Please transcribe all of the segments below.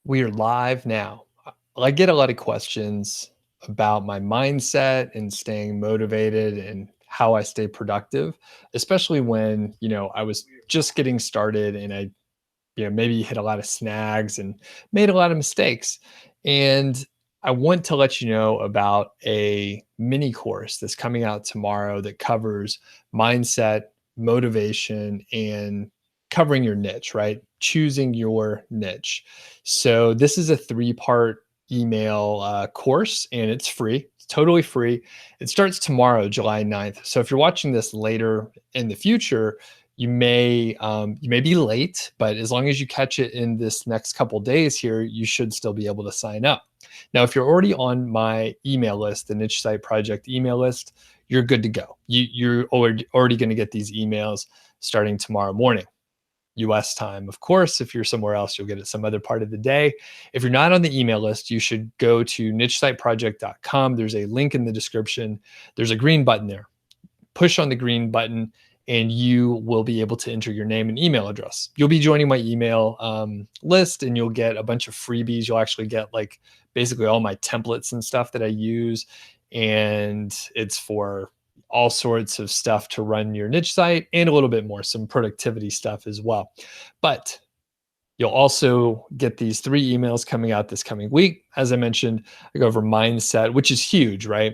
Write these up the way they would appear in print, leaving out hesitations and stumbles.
We are live now. I get a lot of questions about my mindset and staying motivated and how I stay productive, especially when, I was just getting started and I, maybe hit a lot of snags and made a lot of mistakes. And I want to let you know about a mini course that's coming out tomorrow that covers mindset, motivation, and covering your niche, right? Choosing your niche. So, this is a three-part email course and it's free. It's totally free. It starts tomorrow, July 9th. So, if you're watching this later in the future, you may be late, but as long as you catch it in this next couple days here, you should still be able to sign up. Now, if you're already on my email list, the Niche Site Project email list, you're good to go. You're already going to get these emails starting tomorrow morning. US time. Of course, if you're somewhere else, you'll get it some other part of the day. If you're not on the email list, you should go to nichesiteproject.com. There's a link in the description. There's a green button there. Push on the green button and you will be able to enter your name and email address. You'll be joining my email list and you'll get a bunch of freebies. You'll actually get like basically all my templates and stuff that I use. And it's for all sorts of stuff to run your niche site and a little bit more, some productivity stuff as well. But you'll also get these three emails coming out this coming week. As I mentioned, I go over mindset, which is huge, right?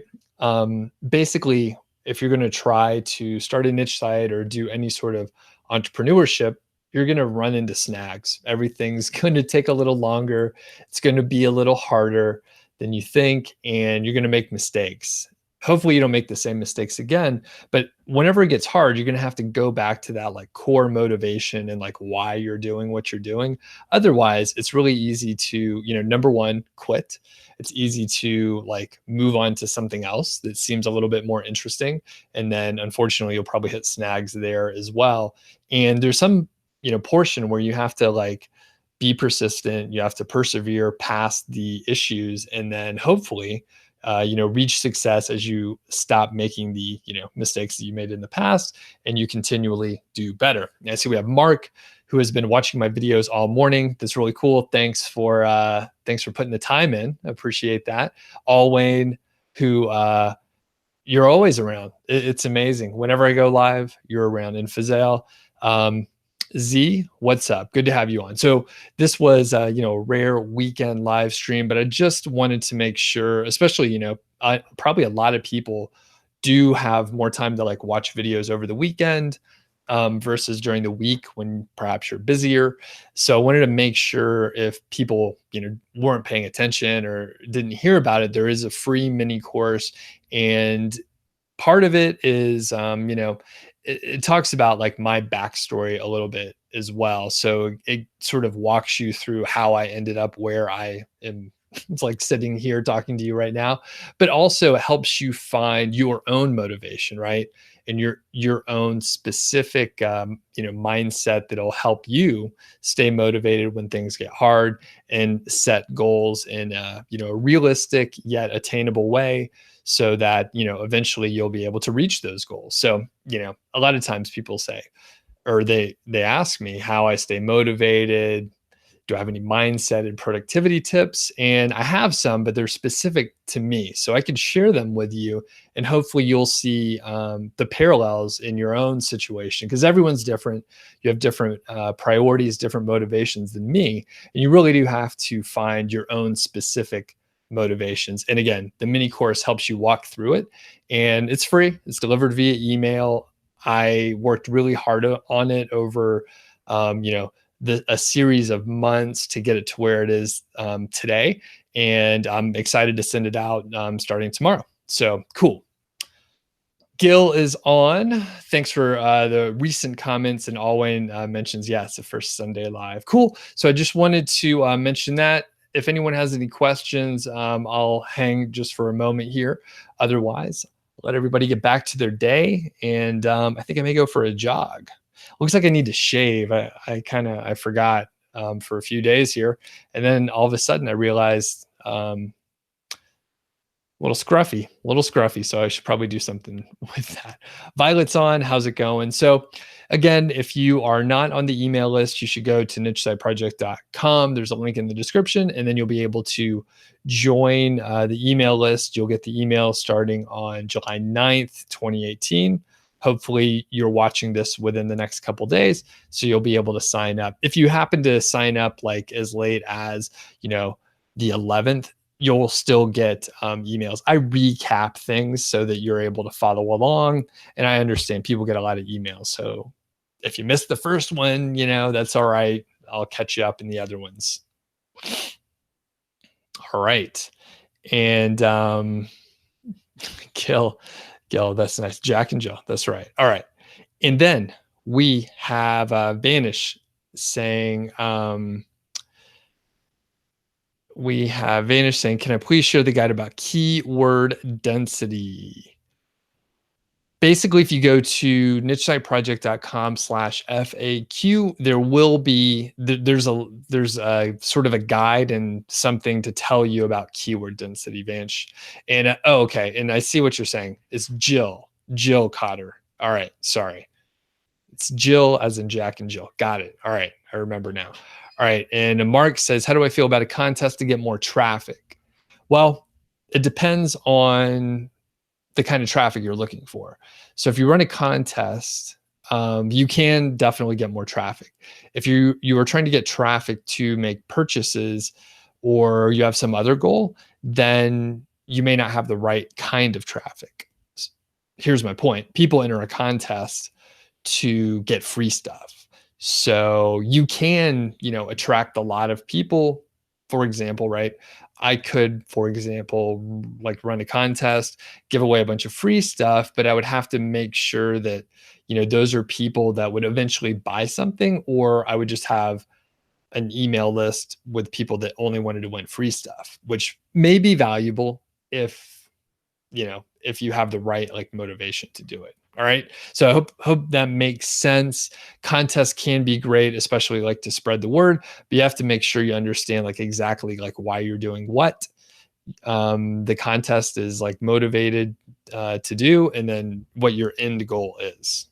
Basically, if you're going to try to start a niche site or do any sort of entrepreneurship, you're going to run into snags. Everything's going to take a little longer. It's going to be a little harder than you think, and you're going to make mistakes. Hopefully you don't make the same mistakes again, but whenever it gets hard, you're going to have to go back to that like core motivation and like why you're doing what you're doing. Otherwise, it's really easy to, number one, quit. It's easy to like move on to something else that seems a little bit more interesting. And then unfortunately, you'll probably hit snags there as well. And there's some, portion where you have to like be persistent, you have to persevere past the issues, and then hopefully reach success as you stop making the, mistakes that you made in the past and you continually do better. And I see we have Mark who has been watching my videos all morning. That's really cool. Thanks for putting the time in. I appreciate that. Alwayne, who you're always around. It's amazing. Whenever I go live, you're around. And Fazale, Z, what's up? Good to have you on. So this was, a rare weekend live stream, but I just wanted to make sure, especially, probably a lot of people do have more time to like watch videos over the weekend versus during the week when perhaps you're busier. So I wanted to make sure if people, weren't paying attention or didn't hear about it, there is a free mini course, and part of it is, it talks about like my backstory a little bit as well. So it sort of walks you through how I ended up where I am. It's like sitting here talking to you right now, but also helps you find your own motivation, right? And your own specific, mindset that'll help you stay motivated when things get hard and set goals in a, a realistic yet attainable way, so that eventually you'll be able to reach those goals. So a lot of times people say, or they ask me how I stay motivated. Do I have any mindset and productivity tips? And I have some, but they're specific to me, so I can share them with you, and hopefully you'll see the parallels in your own situation, because everyone's different. You have different priorities, different motivations than me, and you really do have to find your own specific motivations. And again, the mini course helps you walk through it, and it's free. It's delivered via email. I worked really hard on it over, a series of months to get it to where it is today. And I'm excited to send it out starting tomorrow. So cool. Gil is on. Thanks for the recent comments. And Alwyn mentions, yeah, it's the first Sunday live. Cool. So I just wanted to mention that. If anyone has any questions, I'll hang just for a moment here. Otherwise, let everybody get back to their day. And I think I may go for a jog. Looks like I need to shave. I forgot for a few days here. And then all of a sudden I realized A little scruffy. So I should probably do something with that. Violet's on. How's it going? So again, if you are not on the email list, you should go to nichesiteproject.com. There's a link in the description, and then you'll be able to join the email list. You'll get the email starting on July 9th, 2018. Hopefully you're watching this within the next couple days, so you'll be able to sign up. If you happen to sign up like as late as, the 11th, you'll still get emails. I recap things so that you're able to follow along. And I understand people get a lot of emails. So if you missed the first one, that's all right. I'll catch you up in the other ones. All right. And Gil, that's nice. Jack and Jill, that's right. All right. And then we have Vanish saying, can I please share the guide about keyword density? Basically, if you go to nichesiteproject.com/FAQ, there will be, there's a sort of a guide and something to tell you about keyword density, Vanish. And okay. And I see what you're saying. It's Jill Cotter. All right. Sorry. It's Jill as in Jack and Jill. Got it. All right. I remember now. All right. And Mark says, how do I feel about a contest to get more traffic? Well, it depends on the kind of traffic you're looking for. So if you run a contest, you can definitely get more traffic. If you are trying to get traffic to make purchases, or you have some other goal, then you may not have the right kind of traffic. Here's my point. People enter a contest to get free stuff. So you can, attract a lot of people. For example, right? I could, for example, like run a contest, give away a bunch of free stuff, but I would have to make sure that, those are people that would eventually buy something, or I would just have an email list with people that only wanted to win free stuff, which may be valuable if you have the right motivation to do it. All right. So I hope that makes sense. Contests can be great, especially to spread the word, but you have to make sure you understand exactly why you're doing what the contest is motivated to do, and then what your end goal is.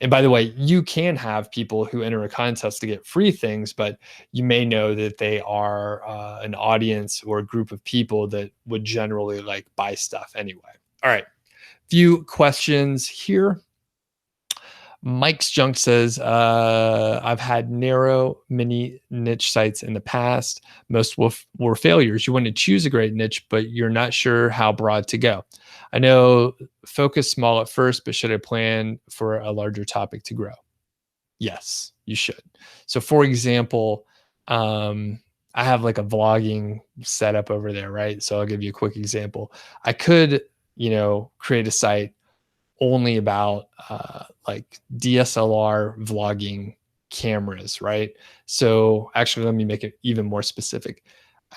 And by the way, you can have people who enter a contest to get free things, but you may know that they are an audience or a group of people that would generally buy stuff anyway. All right. Few questions here. Mike's Junk says, I've had narrow mini niche sites in the past. Most were failures. You want to choose a great niche, but you're not sure how broad to go. I know focus small at first, but should I plan for a larger topic to grow? Yes, you should. So for example, I have a vlogging setup over there, right? So I'll give you a quick example. I could, create a site only about DSLR vlogging cameras, right? So actually, let me make it even more specific.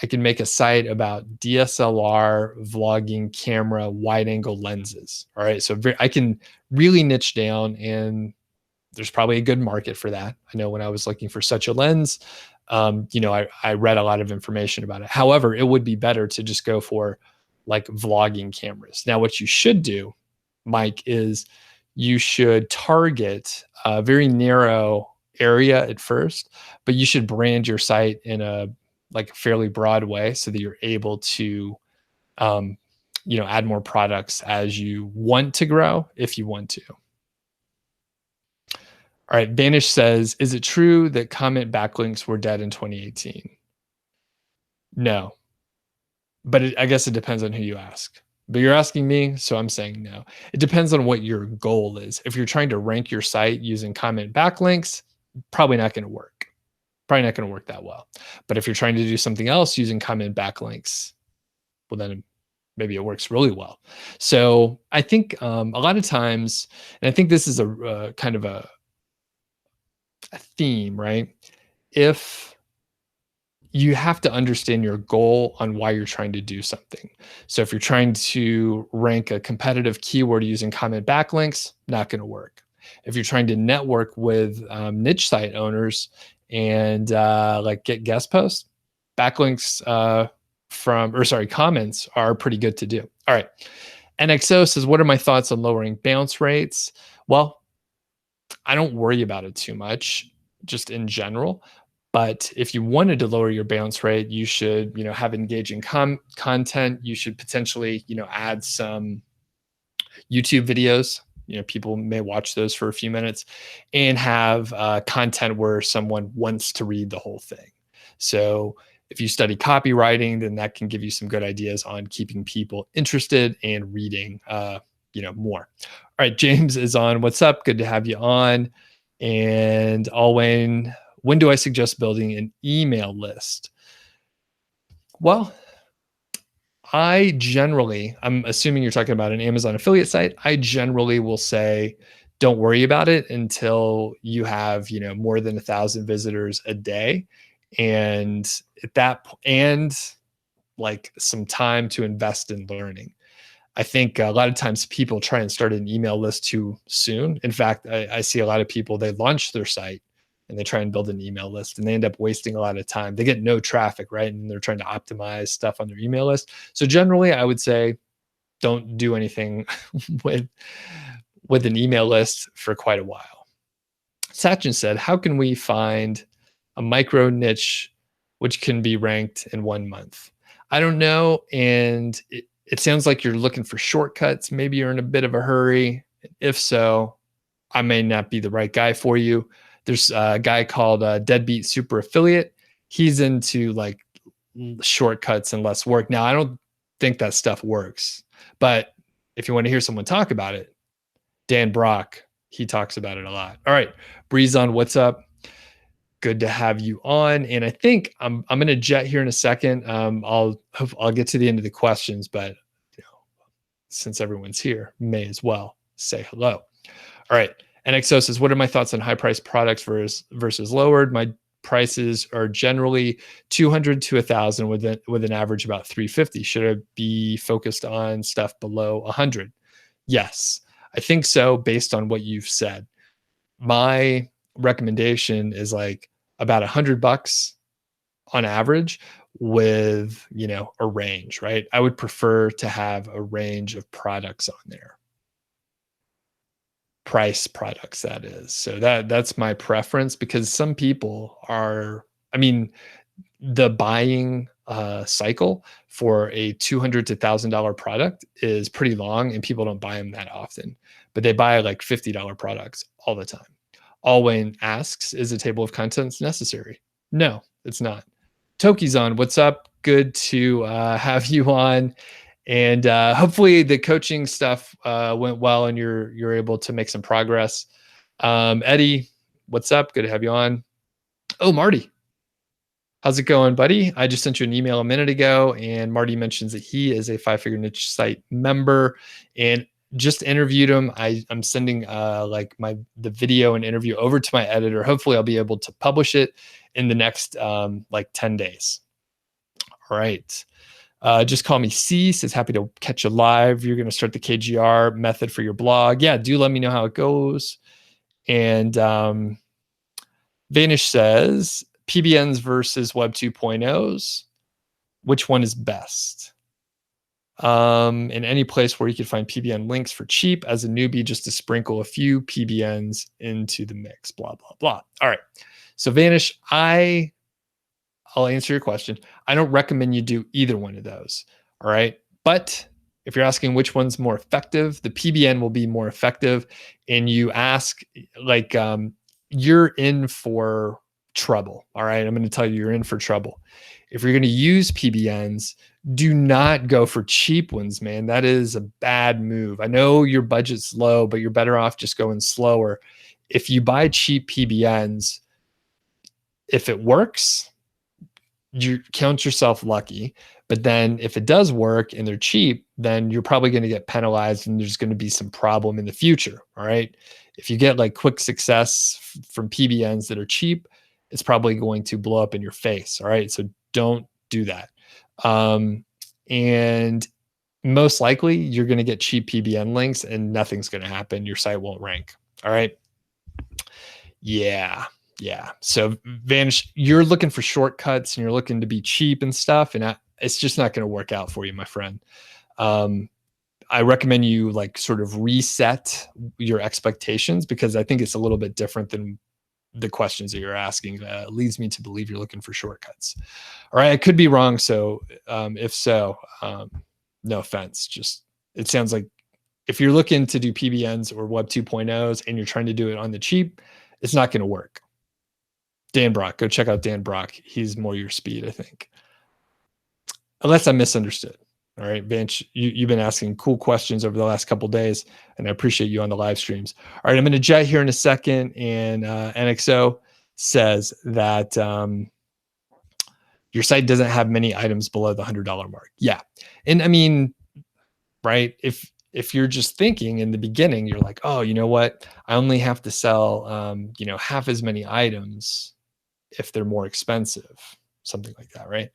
I can make a site about DSLR vlogging camera wide angle lenses. All right. So I can really niche down, and there's probably a good market for that. I know when I was looking for such a lens, I read a lot of information about it. However, it would be better to just go for vlogging cameras. Now, what you should do, Mike, is you should target a very narrow area at first, but you should brand your site in a fairly broad way so that you're able to, add more products as you want to grow, if you want to. All right. Banish says, is it true that comment backlinks were dead in 2018? No, but I guess it depends on who you ask. But you're asking me, so I'm saying no. It depends on what your goal is. If you're trying to rank your site using comment backlinks, probably not going to work. Probably not going to work that well. But if you're trying to do something else using comment backlinks, well, then maybe it works really well. So I think a lot of times, and I think this is a kind of a theme, right? If you have to understand your goal on why you're trying to do something. So if you're trying to rank a competitive keyword using comment backlinks, not going to work. If you're trying to network with niche site owners and get guest posts, backlinks comments are pretty good to do. All right. NXO says, what are my thoughts on lowering bounce rates? Well, I don't worry about it too much, just in general. But if you wanted to lower your bounce rate, you should, have engaging content. You should potentially, add some YouTube videos. People may watch those for a few minutes, and have content where someone wants to read the whole thing. So if you study copywriting, then that can give you some good ideas on keeping people interested and reading, more. All right, James is on. What's up? Good to have you on. And Alwyn, when do I suggest building an email list? Well, I'm assuming you're talking about an Amazon affiliate site. I generally will say, don't worry about it until you have, more than 1,000 visitors a day. And and like some time to invest in learning. I think a lot of times people try and start an email list too soon. In fact, I see a lot of people, they launch their site and they try and build an email list, and they end up wasting a lot of time. They get no traffic, right? And they're trying to optimize stuff on their email list. So generally, I would say don't do anything with an email list for quite a while. Sachin said, how can we find a micro niche which can be ranked in 1 month? I don't know. And it sounds like you're looking for shortcuts. Maybe you're in a bit of a hurry. If so, I may not be the right guy for you. There's a guy called Deadbeat Super Affiliate. He's into like shortcuts and less work. Now, I don't think that stuff works, but if you want to hear someone talk about it, Dan Brock, he talks about it a lot. All right, Breeze on, what's up? Good to have you on. And I think I'm going to jet here in a second. I'll get to the end of the questions, but since everyone's here, may as well say hello. All right. NXO says, what are my thoughts on high price products versus lowered? My prices are generally 200 to 1,000 with an average about 350. Should I be focused on stuff below 100? Yes, I think so, based on what you've said. My recommendation is like about $100 on average, with a range, right? I would prefer to have a range of products on there. Price products, that is. So that's my preference, because some people are, the buying cycle for a $200 to $1,000 product is pretty long, and people don't buy them that often, but they buy like $50 products all the time. Alwyn asks, is a table of contents necessary? No, it's not. Toki's on. What's up? Good to have you on. And hopefully the coaching stuff went well and you're able to make some progress. Eddie, what's up? Good to have you on. Oh, Marty. How's it going, buddy? I just sent you an email a minute ago, and Marty mentions that he is a 5-Figure Niche Site member and just interviewed him. I'm sending the video and interview over to my editor. Hopefully I'll be able to publish it in the next 10 days. All right. Just call me C, says happy to catch you live. You're going to start the KGR method for your blog. Yeah, do let me know how it goes. And Vanish says, PBNs versus Web 2.0s, which one is best? In any place where you can find PBN links for cheap as a newbie, just to sprinkle a few PBNs into the mix, blah, blah, blah. All right. So Vanish, I'll answer your question. I don't recommend you do either one of those. All right. But if you're asking which one's more effective, the PBN will be more effective. And you ask, you're in for trouble. All right. I'm going to tell you, you're in for trouble. If you're going to use PBNs, do not go for cheap ones, man. That is a bad move. I know your budget's low, but you're better off just going slower. If you buy cheap PBNs, if it works, you count yourself lucky. But then if it does work and they're cheap, then you're probably going to get penalized, and there's going to be some problem in the future. All right. If you get like quick success from PBNs that are cheap, it's probably going to blow up in your face. All right. So don't do that. And most likely you're going to get cheap PBN links and nothing's going to happen. Your site won't rank. All right. Yeah. So Vanish, you're looking for shortcuts and you're looking to be cheap and stuff. And it's just not going to work out for you, my friend. Um, I recommend you like sort of reset your expectations, because I think it's a little bit different than the questions that you're asking. Leads me to believe you're looking for shortcuts. All right, I could be wrong. So if so, no offense. Just it sounds like if you're looking to do PBNs or Web 2.0s and you're trying to do it on the cheap, it's not going to work. Dan Brock, go check out Dan Brock. He's more your speed, I think. Unless I misunderstood. All right, Bench, you've been asking cool questions over the last couple of days, and I appreciate you on the live streams. All right, I'm going to jet here in a second, and NXO says that your site doesn't have many items below the $100 mark. Yeah, and I mean, right? If you're just thinking in the beginning, you're like, oh, you know what? I only have to sell, half as many items if they're more expensive, something like that, right?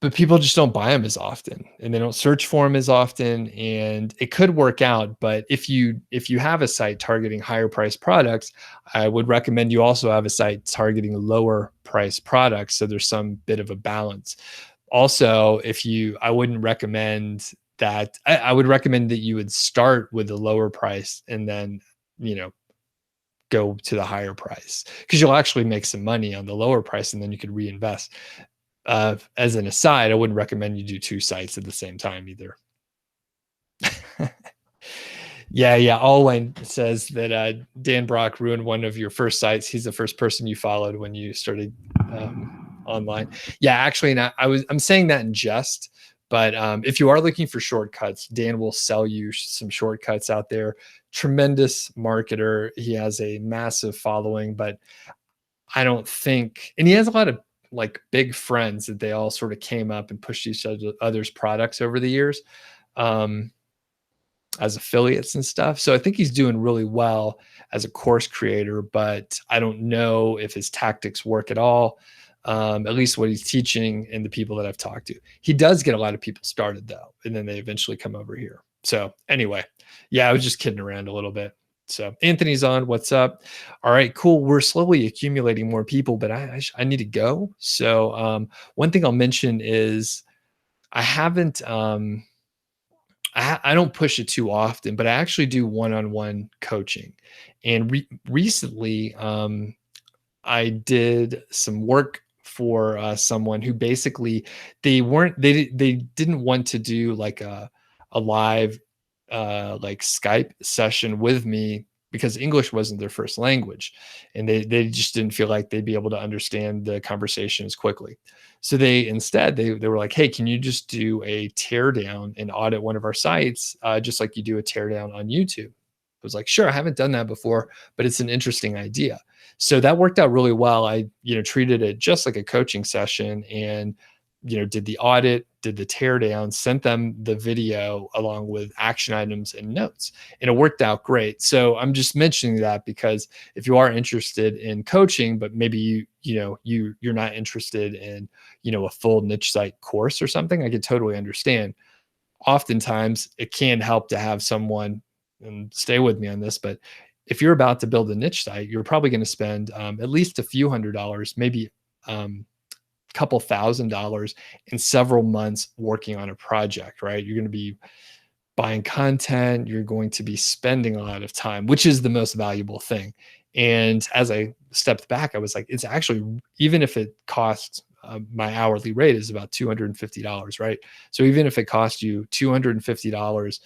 But people just don't buy them as often, and they don't search for them as often, and it could work out. But if you have a site targeting higher price products, I would recommend you also have a site targeting lower price products, so there's some bit of a balance. Also, I wouldn't recommend that. I would recommend that you would start with the lower price and then, go to the higher price, because you'll actually make some money on the lower price and then you could reinvest. As an aside, I wouldn't recommend you do two sites at the same time either. Yeah. Alwyn says that Dan Brock ruined one of your first sites. He's the first person you followed when you started online. Yeah, actually, I'm saying that in jest. But if you are looking for shortcuts, Dan will sell you some shortcuts out there. Tremendous marketer. He has a massive following, but I don't think, and he has a lot of like big friends that they all sort of came up and pushed each other's products over the years as affiliates and stuff. So I think he's doing really well as a course creator, but I don't know if his tactics work at all. At least what he's teaching and the people that I've talked to. He does get a lot of people started though, and then they eventually come over here. So anyway, yeah, I was just kidding around a little bit. So Anthony's on. What's up? All right, cool. We're slowly accumulating more people, but I need to go. So one thing I'll mention is I haven't. I don't push it too often, but I actually do one-on-one coaching. And recently, I did some work for someone who basically they didn't want to do like a live like Skype session with me because English wasn't their first language, and they just didn't feel like they'd be able to understand the conversation as quickly. So they were like, hey, can you just do a teardown and audit one of our sites, just like you do a teardown on YouTube? I was like, sure, I haven't done that before, but it's an interesting idea. So that worked out really well. I, treated it just like a coaching session and, did the audit, did the teardown, sent them the video along with action items and notes, and it worked out great. So I'm just mentioning that because if you are interested in coaching, but maybe you're not interested in, a full niche site course or something, I could totally understand. Oftentimes it can help to have someone, and stay with me on this, but if you're about to build a niche site, you're probably going to spend at least a few $100s, maybe a couple $1,000s in several months working on a project, right? You're going to be buying content. You're going to be spending a lot of time, which is the most valuable thing. And as I stepped back, I was like, it's actually, even if it costs, my hourly rate is about $250, right? So even if it costs you $250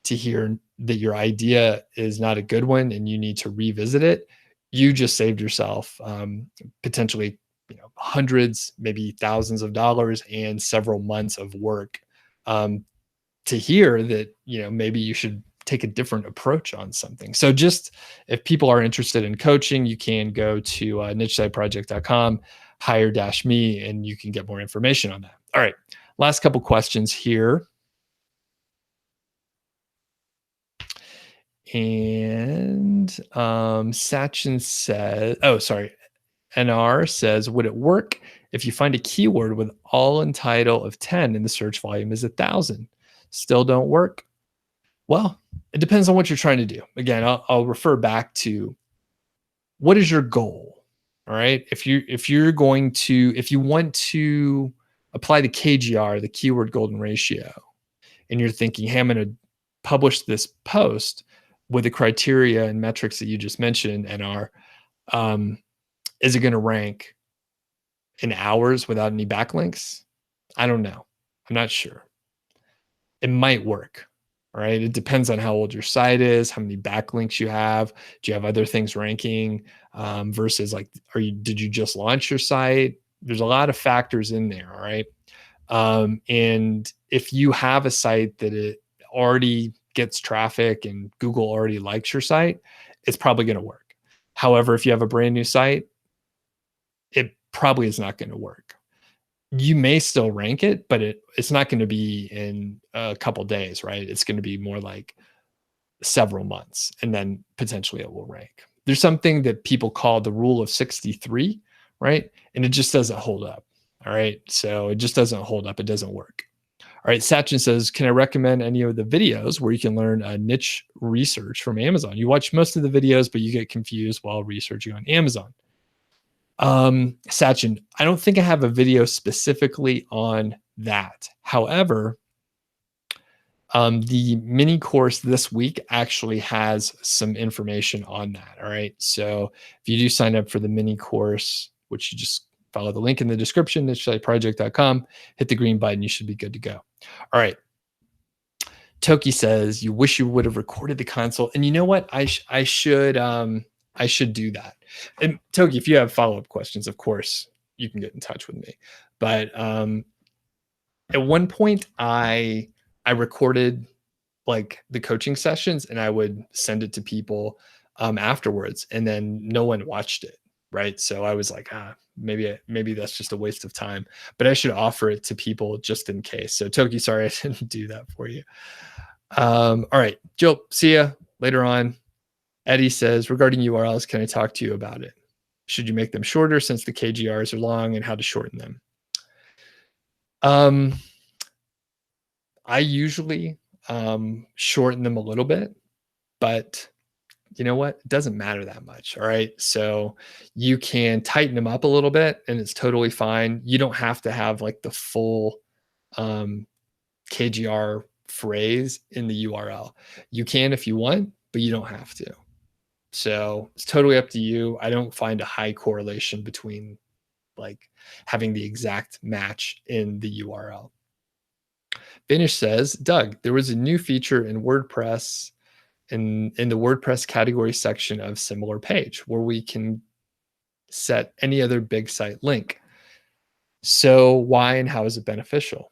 to hear that your idea is not a good one and you need to revisit it, you just saved yourself potentially hundreds, maybe thousands of dollars and several months of work to hear that maybe you should take a different approach on something. So just if people are interested in coaching, you can go to nichesiteproject.com, hire-me, and you can get more information on that. All right, last couple questions here. And Sachin says, NR says, would it work if you find a keyword with all in title of 10 and the search volume is 1,000? Still don't work? Well, it depends on what you're trying to do. Again, I'll refer back to what is your goal? All right. If you want to apply the KGR, the keyword golden ratio, and you're thinking, hey, I'm going to publish this post with the criteria and metrics that you just mentioned, and um, is it going to rank in hours without any backlinks? I don't know. I'm not sure. It might work. All right. It depends on how old your site is, how many backlinks you have. Do you have other things ranking versus like, did you just launch your site? There's a lot of factors in there. All right. And if you have a site that it already gets traffic and Google already likes your site, it's probably going to work. However, if you have a brand new site, it probably is not going to work. You may still rank it, but it's not going to be in a couple days, right? It's going to be more like several months, and then potentially it will rank. There's something that people call the rule of 63, right? And it just doesn't hold up. All right. So it just doesn't hold up. It doesn't work. All right. Sachin says, can I recommend any of the videos where you can learn niche research from Amazon? You watch most of the videos, but you get confused while researching on Amazon. Sachin, I don't think I have a video specifically on that. However, the mini course this week actually has some information on that. All right. So if you do sign up for the mini course, which you just follow the link in the description, nichesiteproject.com, hit the green button, you should be good to go. All right. Toki says, you wish you would have recorded the console. And you know what? I should do that. And Toki, if you have follow-up questions, of course, you can get in touch with me. But at one point I recorded like the coaching sessions and I would send it to people afterwards, and then no one watched it. Right. So I was like, maybe that's just a waste of time, but I should offer it to people just in case. So Toki, sorry, I didn't do that for you. All right, Jill, see ya later on. Eddie says, regarding URLs, can I talk to you about it? Should you make them shorter since the KGRs are long, and how to shorten them? I usually shorten them a little bit, but you know what? It doesn't matter that much. All right. So you can tighten them up a little bit and it's totally fine. You don't have to have like the full KGR phrase in the URL. You can if you want, but you don't have to. So it's totally up to you. I don't find a high correlation between like having the exact match in the URL. Finish says, Doug, there was a new feature in WordPress in the WordPress category section of similar page where we can set any other big site link. So why and how is it beneficial?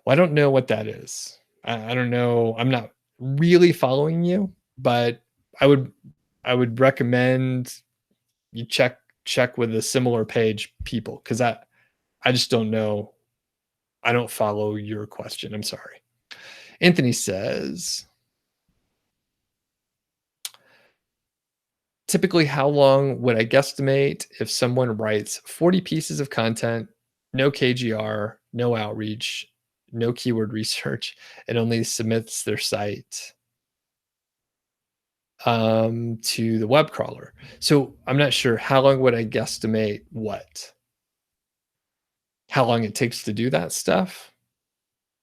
Well, I don't know what that is. I don't know. I'm not really following you, but I would recommend you check with a similar page people, because I just don't know. I don't follow your question. I'm sorry. Anthony says, typically, how long would I guesstimate if someone writes 40 pieces of content, no KGR, no outreach, no keyword research, and only submits their site to the web crawler? So I'm not sure. How long would I guesstimate what? How long it takes to do that stuff?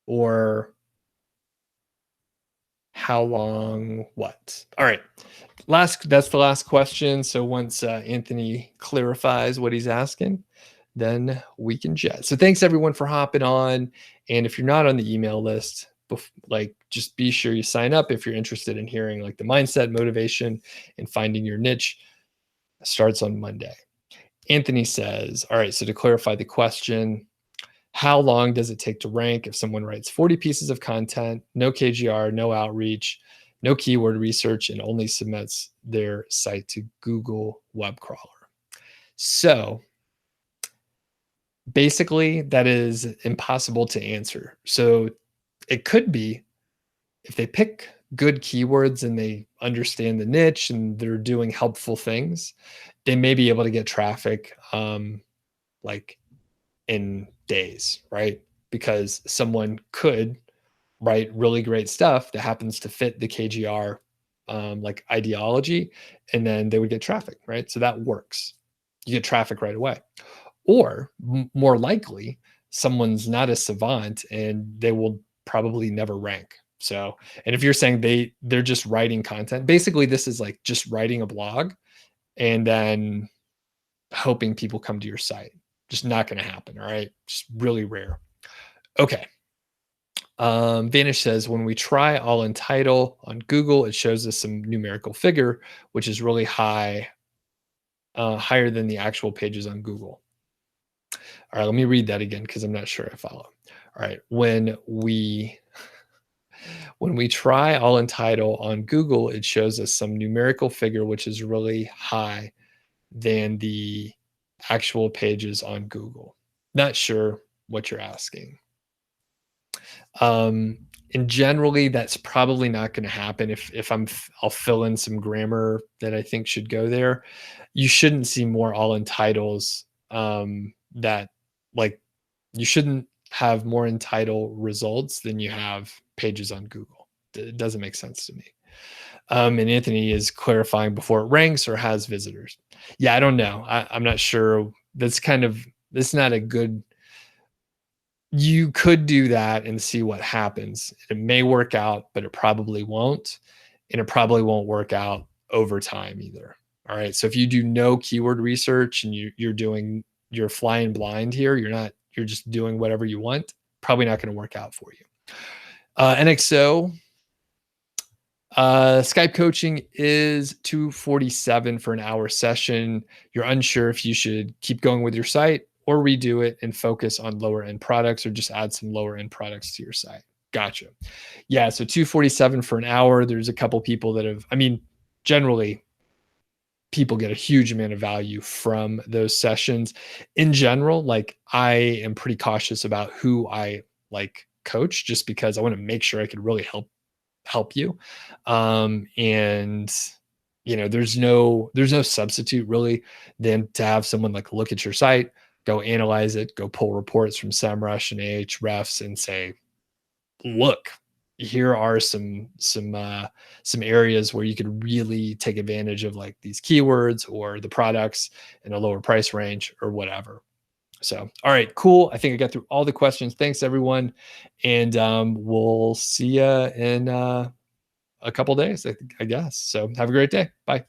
Or how long what? All right. That's the last question. So once Anthony clarifies what he's asking, then we can chat. So thanks everyone for hopping on. And if you're not on the email list, like just be sure you sign up if you're interested in hearing like the mindset, motivation, and finding your niche. Starts on Monday. Anthony says, all right, so to clarify the question, how long does it take to rank if someone writes 40 pieces of content, no KGR, no outreach, no keyword research, and only submits their site to Google web crawler? So basically, that is impossible to answer. So it could be if they pick good keywords and they understand the niche and they're doing helpful things, they may be able to get traffic like in days, right? Because someone could write really great stuff that happens to fit the KGR like ideology, and then they would get traffic, right? So that works. You get traffic right away. Or more likely, someone's not a savant and they will probably never rank. So, and if you're saying they're just writing content, basically this is like just writing a blog and then hoping people come to your site. Just not going to happen. All right. Just really rare. Okay. Vanish says when we try all in title on Google, it shows us some numerical figure, which is really high, higher than the actual pages on Google. All right, let me read that again because I'm not sure I follow. All right, when we try all in title on Google, it shows us some numerical figure which is really high than the actual pages on Google. Not sure what you're asking. Um, and generally, that's probably not going to happen. If I'll fill in some grammar that I think should go there. You shouldn't see more all in titles that like you shouldn't have more in title results than you have pages on Google. It doesn't make sense to me. And Anthony is clarifying before it ranks or has visitors. Yeah, I don't know. I'm not sure. That's not a good. You could do that and see what happens. It may work out, but it probably won't. And it probably won't work out over time either. All right. So if you do no keyword research and you're flying blind here, you're just doing whatever you want, probably not going to work out for you. NXO, Skype coaching is $247 for an hour session. You're unsure if you should keep going with your site or redo it and focus on lower end products or just add some lower end products to your site. Gotcha. Yeah. So $247 for an hour. There's a couple people that have, I mean, generally people get a huge amount of value from those sessions. In general, like I am pretty cautious about who I like coach just because I want to make sure I could really help you. And there's no substitute really than to have someone like look at your site, go analyze it, go pull reports from SEMrush and Ahrefs and say, look, here are some areas where you could really take advantage of like these keywords or the products in a lower price range or whatever. So, all right, cool. I think I got through all the questions. Thanks, everyone. And we'll see you in a couple days, I guess. So have a great day. Bye.